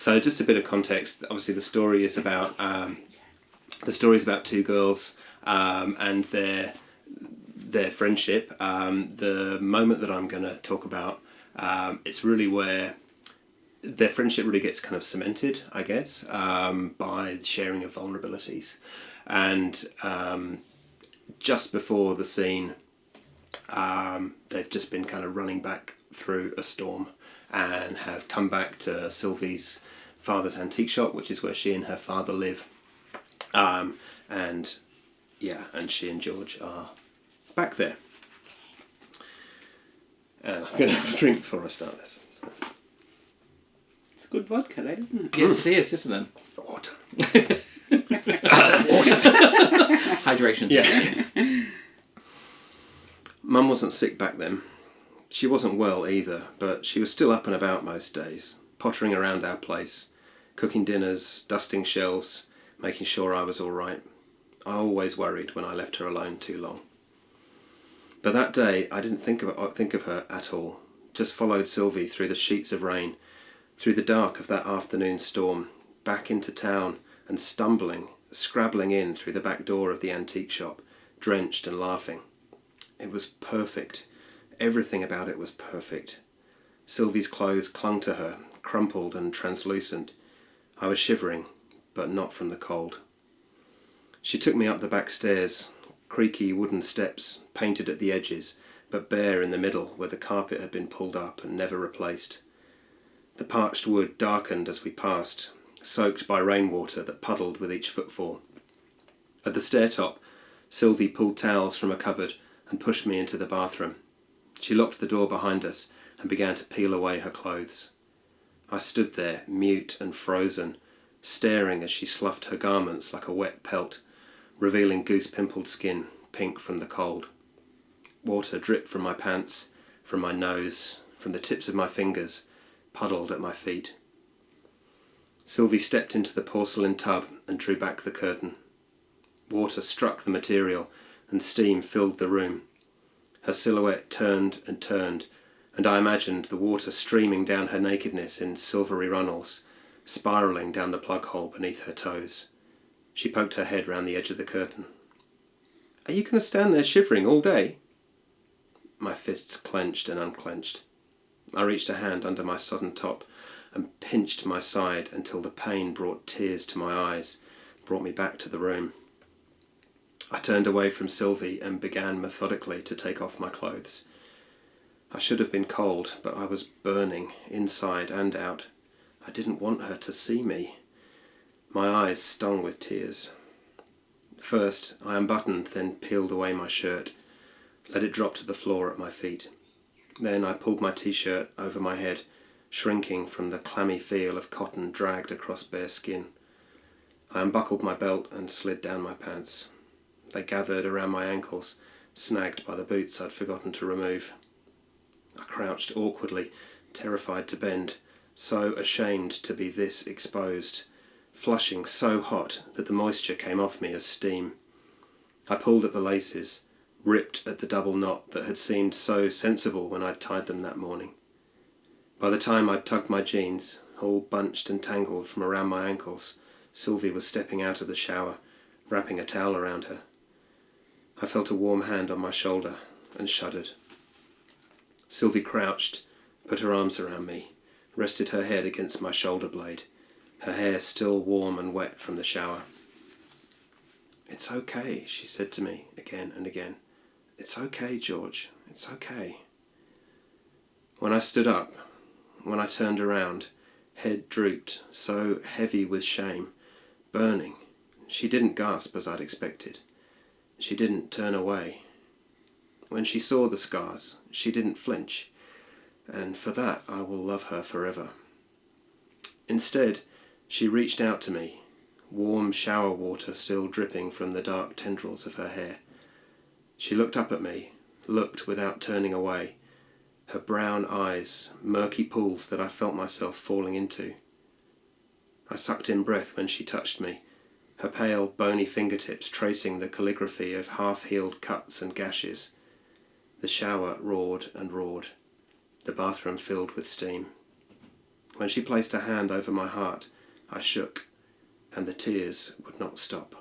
So just a bit of context. Obviously, the story is about two girls and their friendship. The moment that I'm going to talk about, it's really where their friendship really gets kind of cemented, I guess, by the sharing of vulnerabilities. And just before the scene, they've just been kind of running back through a storm and have come back to Sylvie's father's antique shop, which is where she and her father live. And she and George are back there. And I'm going to have a drink before I start this. So. It's good vodka, that, isn't it? Yes, it is, isn't it? Water. Hydration. Yeah. Mum wasn't sick back then. She wasn't well either, but she was still up and about most days, pottering around our place, cooking dinners, dusting shelves, making sure I was all right. I always worried when I left her alone too long. But that day I didn't think of her at all, just followed Sylvie through the sheets of rain, through the dark of that afternoon storm, back into town and scrabbling in through the back door of the antique shop, drenched and laughing. It was perfect. Everything about it was perfect. Sylvie's clothes clung to her, crumpled and translucent. I was shivering, but not from the cold. She took me up the back stairs, creaky wooden steps, painted at the edges, but bare in the middle where the carpet had been pulled up and never replaced. The parched wood darkened as we passed, soaked by rainwater that puddled with each footfall. At the stair top, Sylvie pulled towels from a cupboard and pushed me into the bathroom. She locked the door behind us and began to peel away her clothes. I stood there, mute and frozen, staring as she sloughed her garments like a wet pelt, revealing goose-pimpled skin, pink from the cold. Water dripped from my pants, from my nose, from the tips of my fingers, puddled at my feet. Sylvie stepped into the porcelain tub and drew back the curtain. Water struck the material and steam filled the room. Her silhouette turned and turned, and I imagined the water streaming down her nakedness in silvery runnels, spiralling down the plug hole beneath her toes. She poked her head round the edge of the curtain. "Are you going to stand there shivering all day?" My fists clenched and unclenched. I reached a hand under my sodden top and pinched my side until the pain brought tears to my eyes, brought me back to the room. I turned away from Sylvie and began methodically to take off my clothes. I should have been cold, but I was burning, inside and out. I didn't want her to see me. My eyes stung with tears. First, I unbuttoned, then peeled away my shirt, let it drop to the floor at my feet. Then I pulled my t-shirt over my head, shrinking from the clammy feel of cotton dragged across bare skin. I unbuckled my belt and slid down my pants. They gathered around my ankles, snagged by the boots I'd forgotten to remove. I crouched awkwardly, terrified to bend, so ashamed to be this exposed, flushing so hot that the moisture came off me as steam. I pulled at the laces, ripped at the double knot that had seemed so sensible when I'd tied them that morning. By the time I'd tugged my jeans, all bunched and tangled from around my ankles, Sylvie was stepping out of the shower, wrapping a towel around her. I felt a warm hand on my shoulder and shuddered. Sylvie crouched, put her arms around me, rested her head against my shoulder blade, her hair still warm and wet from the shower. "It's okay," she said to me again and again. "It's okay, George. It's okay." When I stood up, when I turned around, head drooped, so heavy with shame, burning, she didn't gasp as I'd expected. She didn't turn away. When she saw the scars, she didn't flinch, and for that I will love her forever. Instead, she reached out to me, warm shower water still dripping from the dark tendrils of her hair. She looked up at me, looked without turning away, her brown eyes, murky pools that I felt myself falling into. I sucked in breath when she touched me, her pale, bony fingertips tracing the calligraphy of half-healed cuts and gashes. The shower roared and roared, the bathroom filled with steam. When she placed her hand over my heart, I shook, and the tears would not stop.